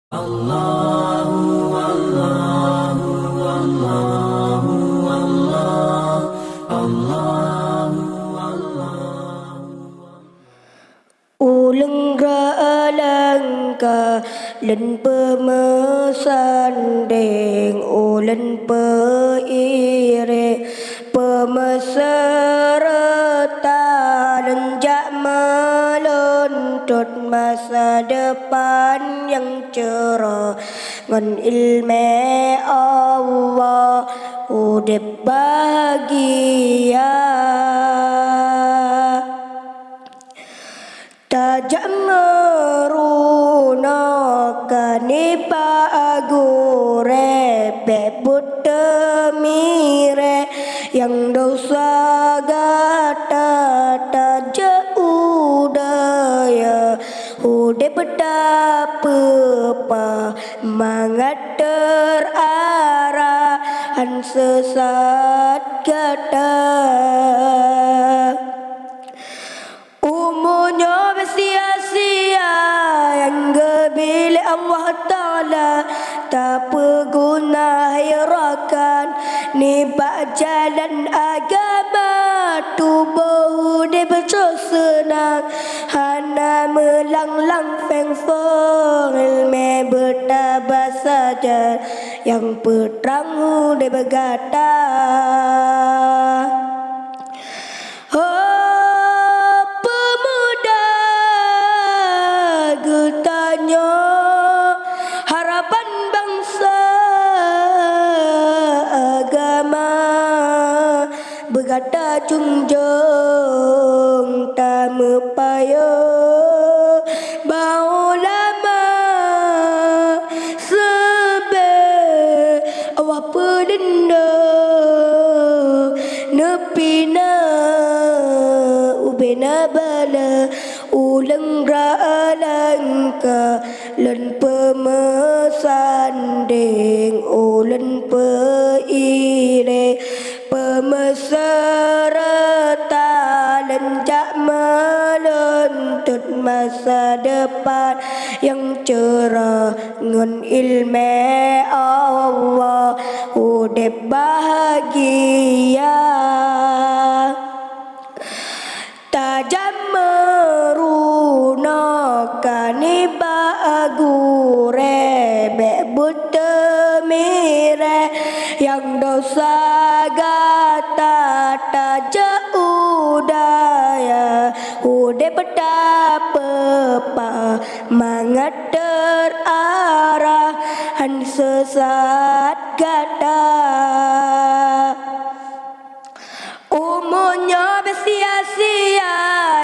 Allahu Allahu Allahu Allah Allahu Allah Ulang ralangka len pemesan deng ulen peire pemeserta lenjak melontut masa depan yang cerah ngan ilmu Allah udep bahagia. Tajak meruna kani pagure bebut temire yang dosa gata tajak udaya ude betapa mangat terarah an sesat kata. Umurnya bersia-sia yang gebili Allah Ta'ala tak berguna hirakan nibak jalan agama tubuh dia bersenang hana melang-lang feng-feng ilmu bertabah saja yang pertang dia berkata getanya harapan bangsa agama berkata junjung tak mepaya bau lama sebe awak pedenda nepina ubena bala ulang ralangka len pemesan deng ulen peire pemeserta lenjak melontut masa depan yang cerah ngan ilmu Allah udep bahagia. Tajam meruna kani bagure bebut temire yang dosa gata tajak udaya ude betapa mangat terarah han sesat gata. Umurnya bersia-sia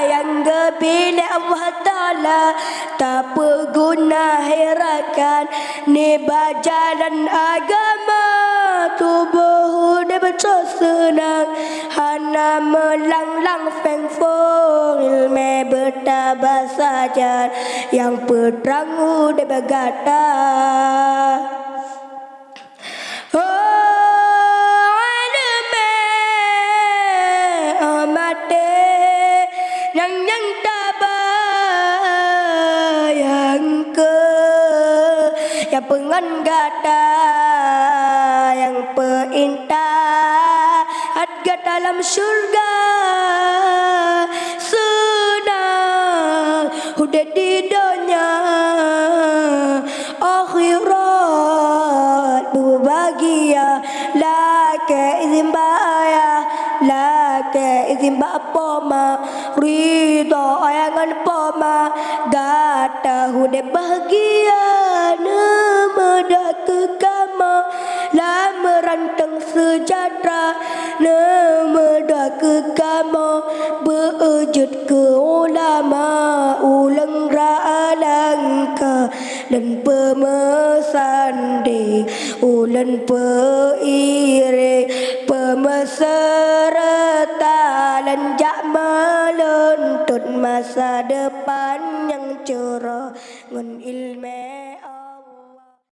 yang gebili Allah Ta'ala tak berguna hirakan nibak jalan agama tubuh dia bersenang hana melang-lang feng-feng ilmu bertabah saja yang pertang dia berkata yang tabayang ke yang pengan gata yang perintah harga dalam syurga senang udah di dunia akhirat berbahagia laki izin bahaya laki izin bapoma ridho ayangan poma gata hude bahagia nemeda kekama la meranteng sejahtera nemeda kekama beujud ke ulama ulang ralangka dan pemesan di ulan pei